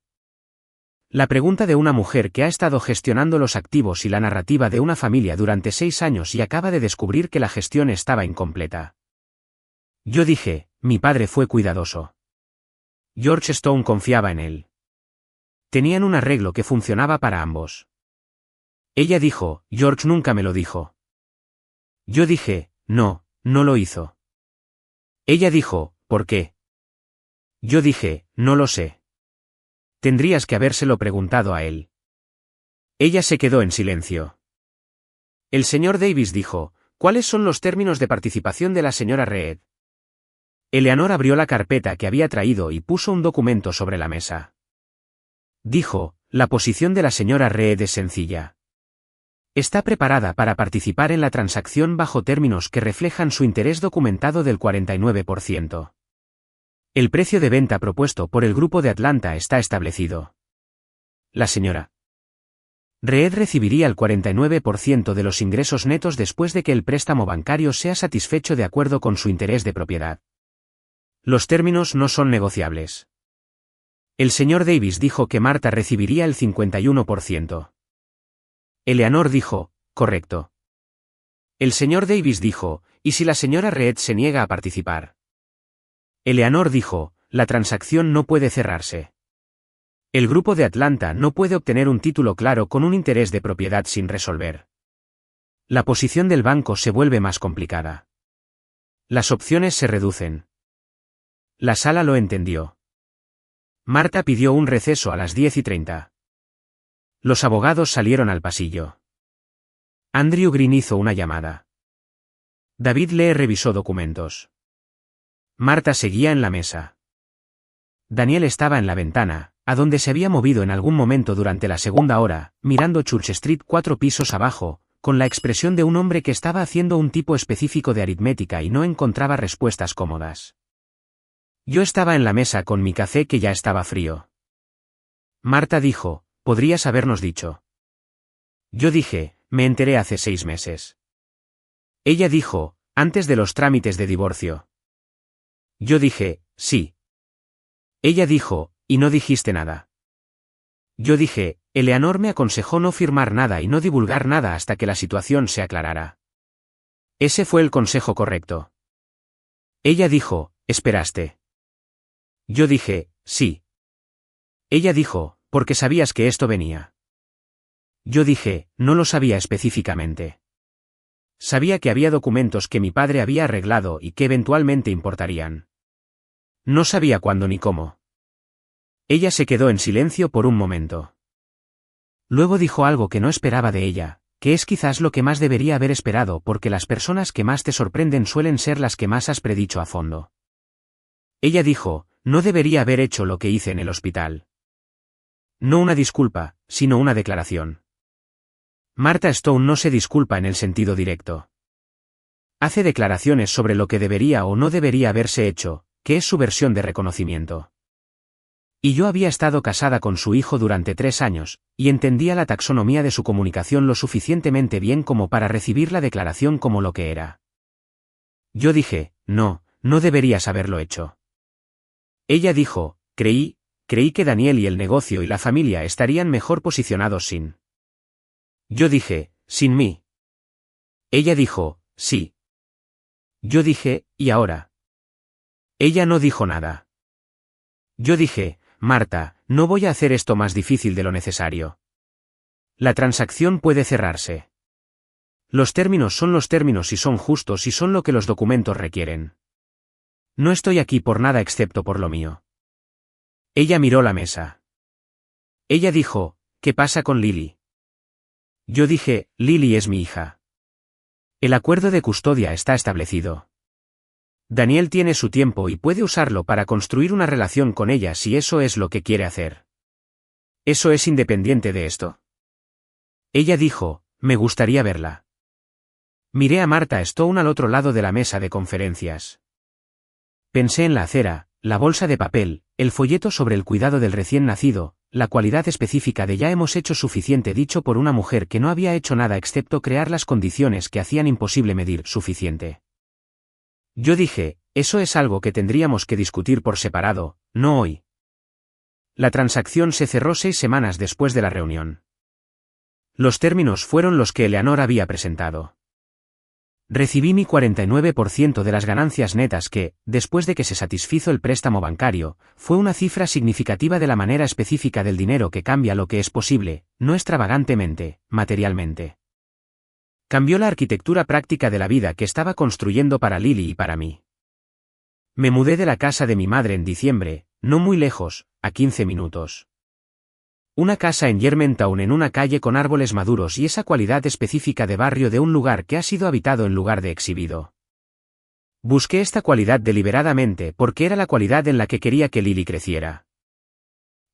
La pregunta de una mujer que ha estado gestionando los activos y la narrativa de una familia durante 6 años y acaba de descubrir que la gestión estaba incompleta. Yo dije, mi padre fue cuidadoso. George Stone confiaba en él. Tenían un arreglo que funcionaba para ambos. Ella dijo, George nunca me lo dijo. Yo dije, no, no lo hizo. Ella dijo, ¿por qué? Yo dije, no lo sé. Tendrías que habérselo preguntado a él. Ella se quedó en silencio. El señor Davis dijo, ¿cuáles son los términos de participación de la señora Reed? Eleanor abrió la carpeta que había traído y puso un documento sobre la mesa. Dijo, la posición de la señora Reed es sencilla. Está preparada para participar en la transacción bajo términos que reflejan su interés documentado del 49%. El precio de venta propuesto por el grupo de Atlanta está establecido. La señora Reed recibiría el 49% de los ingresos netos después de que el préstamo bancario sea satisfecho de acuerdo con su interés de propiedad. Los términos no son negociables. El señor Davis dijo que Marta recibiría el 51%. Eleanor dijo, correcto. El señor Davis dijo, ¿y si la señora Reed se niega a participar? Eleanor dijo, la transacción no puede cerrarse. El grupo de Atlanta no puede obtener un título claro con un interés de propiedad sin resolver. La posición del banco se vuelve más complicada. Las opciones se reducen. La sala lo entendió. Marta pidió un receso a las 10:30. Los abogados salieron al pasillo. Andrew Green hizo una llamada. David Lee revisó documentos. Marta seguía en la mesa. Daniel estaba en la ventana, a donde se había movido en algún momento durante la segunda hora, mirando Church Street 4 pisos abajo, con la expresión de un hombre que estaba haciendo un tipo específico de aritmética y no encontraba respuestas cómodas. Yo estaba en la mesa con mi café que ya estaba frío. Marta dijo, «Podrías habernos dicho». Yo dije, «Me enteré hace 6 meses». Ella dijo, «Antes de los trámites de divorcio». Yo dije, «Sí». Ella dijo, «¿Y no dijiste nada?». Yo dije, «Eleanor me aconsejó no firmar nada y no divulgar nada hasta que la situación se aclarara». Ese fue el consejo correcto. Ella dijo, «¿Esperaste?». Yo dije, «Sí». Ella dijo, «Porque sabías que esto venía». Yo dije, «No lo sabía específicamente». Sabía que había documentos que mi padre había arreglado y que eventualmente importarían. No sabía cuándo ni cómo. Ella se quedó en silencio por un momento. Luego dijo algo que no esperaba de ella, que es quizás lo que más debería haber esperado porque las personas que más te sorprenden suelen ser las que más has predicho a fondo. Ella dijo, «No debería haber hecho lo que hice en el hospital». No una disculpa, sino una declaración. Marta Stone no se disculpa en el sentido directo. Hace declaraciones sobre lo que debería o no debería haberse hecho, que es su versión de reconocimiento. Y yo había estado casada con su hijo durante 3 años, y entendía la taxonomía de su comunicación lo suficientemente bien como para recibir la declaración como lo que era. Yo dije, «No, no deberías haberlo hecho». Ella dijo, creí que Daniel y el negocio y la familia estarían mejor posicionados sin». Yo dije, «¿Sin mí?». Ella dijo, «Sí». Yo dije, «¿Y ahora?». Ella no dijo nada. Yo dije, «Marta, no voy a hacer esto más difícil de lo necesario. La transacción puede cerrarse. Los términos son los términos y son justos y son lo que los documentos requieren. No estoy aquí por nada excepto por lo mío». Ella miró la mesa. Ella dijo, «¿Qué pasa con Lily?». Yo dije, «Lily es mi hija. El acuerdo de custodia está establecido. Daniel tiene su tiempo y puede usarlo para construir una relación con ella si eso es lo que quiere hacer. ¿Eso es independiente de esto?». Ella dijo, «Me gustaría verla». Miré a Marta Stone al otro lado de la mesa de conferencias. Pensé en la acera, la bolsa de papel, el folleto sobre el cuidado del recién nacido, la cualidad específica de «ya hemos hecho suficiente» dicho por una mujer que no había hecho nada excepto crear las condiciones que hacían imposible medir suficiente. Yo dije, «Eso es algo que tendríamos que discutir por separado, no hoy». La transacción se cerró 6 semanas después de la reunión. Los términos fueron los que Eleanor había presentado. Recibí mi 49% de las ganancias netas que, después de que se satisfizo el préstamo bancario, fue una cifra significativa de la manera específica del dinero que cambia lo que es posible, no extravagantemente, materialmente. Cambió la arquitectura práctica de la vida que estaba construyendo para Lily y para mí. Me mudé de la casa de mi madre en diciembre, no muy lejos, a 15 minutos. Una casa en Germantown en una calle con árboles maduros y esa cualidad específica de barrio de un lugar que ha sido habitado en lugar de exhibido. Busqué esta cualidad deliberadamente porque era la cualidad en la que quería que Lily creciera.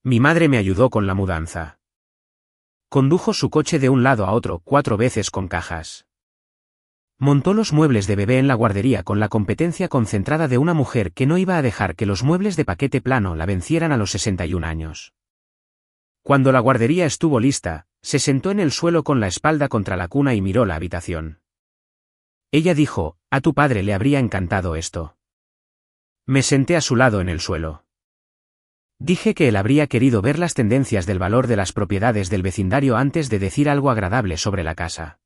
Mi madre me ayudó con la mudanza. Condujo su coche de un lado a otro 4 veces con cajas. Montó los muebles de bebé en la guardería con la competencia concentrada de una mujer que no iba a dejar que los muebles de paquete plano la vencieran a los 61 años. Cuando la guardería estuvo lista, se sentó en el suelo con la espalda contra la cuna y miró la habitación. Ella dijo, «A tu padre le habría encantado esto». Me senté a su lado en el suelo. Dije que él habría querido ver las tendencias del valor de las propiedades del vecindario antes de decir algo agradable sobre la casa.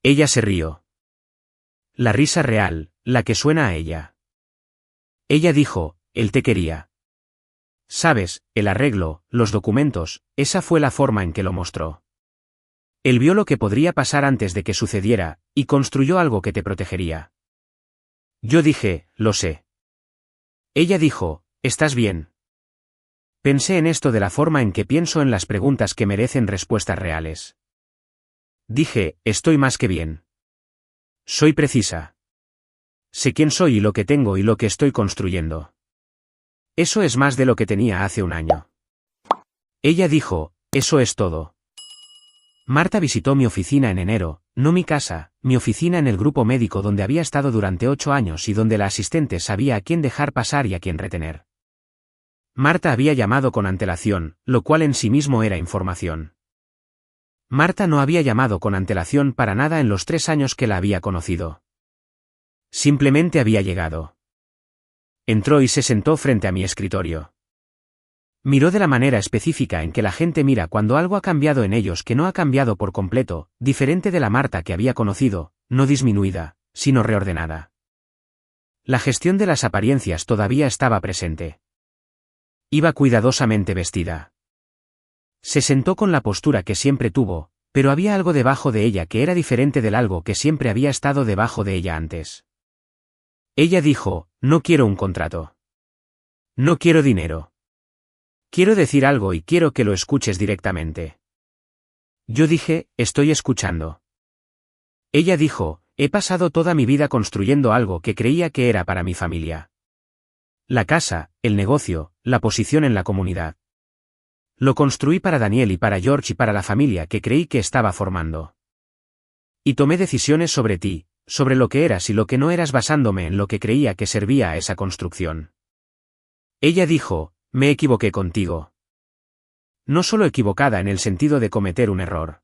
Ella se rió. La risa real, la que suena a ella. Ella dijo, «Él te quería». Sabes, el arreglo, los documentos, esa fue la forma en que lo mostró. Él vio lo que podría pasar antes de que sucediera, y construyó algo que te protegería. Yo dije, «Lo sé». Ella dijo, «¿Estás bien?». Pensé en esto de la forma en que pienso en las preguntas que merecen respuestas reales. Dije, «Estoy más que bien. Soy precisa. Sé quién soy y lo que tengo y lo que estoy construyendo. Eso es más de lo que tenía hace un año». Ella dijo, eso es todo. Marta visitó mi oficina en enero, no mi casa, mi oficina en el grupo médico donde había estado durante 8 años y donde la asistente sabía a quién dejar pasar y a quién retener. Marta había llamado con antelación, lo cual en sí mismo era información. Marta no había llamado con antelación para nada en los 3 años que la había conocido. Simplemente había llegado. Entró y se sentó frente a mi escritorio. Miró de la manera específica en que la gente mira cuando algo ha cambiado en ellos, que no ha cambiado por completo, diferente de la Marta que había conocido, no disminuida, sino reordenada. La gestión de las apariencias todavía estaba presente. Iba cuidadosamente vestida. Se sentó con la postura que siempre tuvo, pero había algo debajo de ella que era diferente del algo que siempre había estado debajo de ella antes. Ella dijo, no quiero un contrato. No quiero dinero. Quiero decir algo y quiero que lo escuches directamente. Yo dije, estoy escuchando. Ella dijo, he pasado toda mi vida construyendo algo que creía que era para mi familia. La casa, el negocio, la posición en la comunidad. Lo construí para Daniel y para George y para la familia que creí que estaba formando. Y tomé decisiones sobre ti, sobre lo que eras y lo que no eras basándome en lo que creía que servía a esa construcción. Ella dijo, me equivoqué contigo. No solo equivocada en el sentido de cometer un error.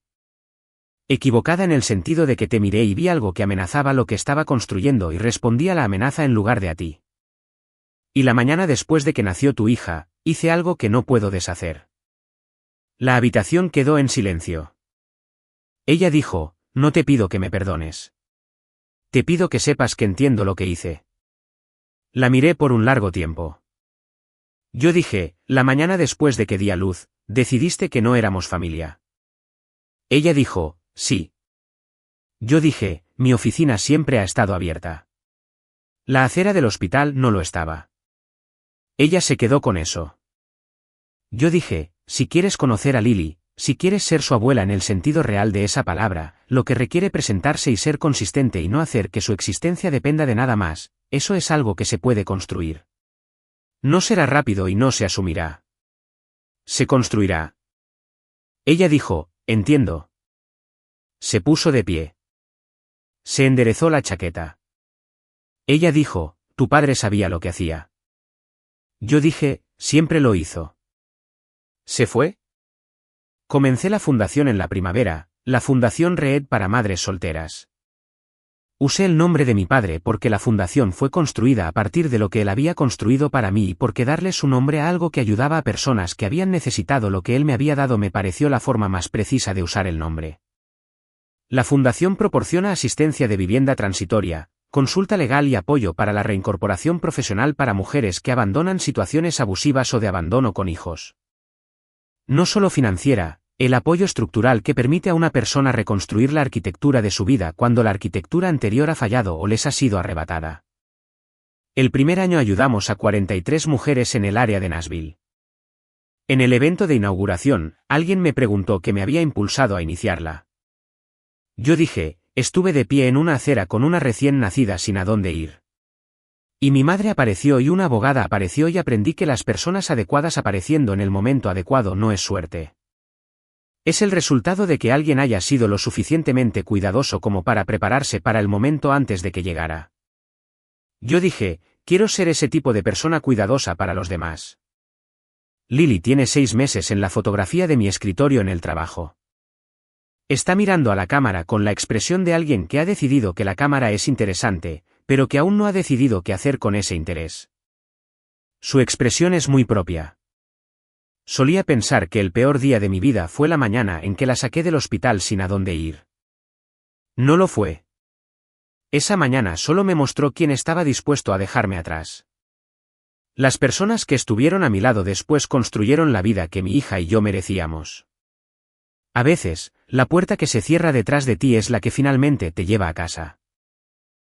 Equivocada en el sentido de que te miré y vi algo que amenazaba lo que estaba construyendo y respondí a la amenaza en lugar de a ti. Y la mañana después de que nació tu hija, hice algo que no puedo deshacer. La habitación quedó en silencio. Ella dijo, no te pido que me perdones. Te pido que sepas que entiendo lo que hice. La miré por un largo tiempo. Yo dije, la mañana después de que di a luz, decidiste que no éramos familia. Ella dijo, sí. Yo dije, mi oficina siempre ha estado abierta. La acera del hospital no lo estaba. Ella se quedó con eso. Yo dije, si quieres conocer a Lily, si quieres ser su abuela en el sentido real de esa palabra, lo que requiere presentarse y ser consistente y no hacer que su existencia dependa de nada más, eso es algo que se puede construir. No será rápido y no se asumirá. Se construirá. Ella dijo, entiendo. Se puso de pie. Se enderezó la chaqueta. Ella dijo, tu padre sabía lo que hacía. Yo dije, siempre lo hizo. ¿Se fue? Comencé la fundación en la primavera, la Fundación Reed para madres solteras. Usé el nombre de mi padre porque la fundación fue construida a partir de lo que él había construido para mí y porque darle su nombre a algo que ayudaba a personas que habían necesitado lo que él me había dado me pareció la forma más precisa de usar el nombre. La fundación proporciona asistencia de vivienda transitoria, consulta legal y apoyo para la reincorporación profesional para mujeres que abandonan situaciones abusivas o de abandono con hijos. No solo financiera, el apoyo estructural que permite a una persona reconstruir la arquitectura de su vida cuando la arquitectura anterior ha fallado o les ha sido arrebatada. El primer año ayudamos a 43 mujeres en el área de Nashville. En el evento de inauguración, alguien me preguntó qué me había impulsado a iniciarla. Yo dije, estuve de pie en una acera con una recién nacida sin a dónde ir. Y mi madre apareció y una abogada apareció y aprendí que las personas adecuadas apareciendo en el momento adecuado no es suerte. Es el resultado de que alguien haya sido lo suficientemente cuidadoso como para prepararse para el momento antes de que llegara. Yo dije, quiero ser ese tipo de persona cuidadosa para los demás. Lily tiene 6 meses en la fotografía de mi escritorio en el trabajo. Está mirando a la cámara con la expresión de alguien que ha decidido que la cámara es interesante, pero que aún no ha decidido qué hacer con ese interés. Su expresión es muy propia. Solía pensar que el peor día de mi vida fue la mañana en que la saqué del hospital sin a dónde ir. No lo fue. Esa mañana solo me mostró quién estaba dispuesto a dejarme atrás. Las personas que estuvieron a mi lado después construyeron la vida que mi hija y yo merecíamos. A veces, la puerta que se cierra detrás de ti es la que finalmente te lleva a casa.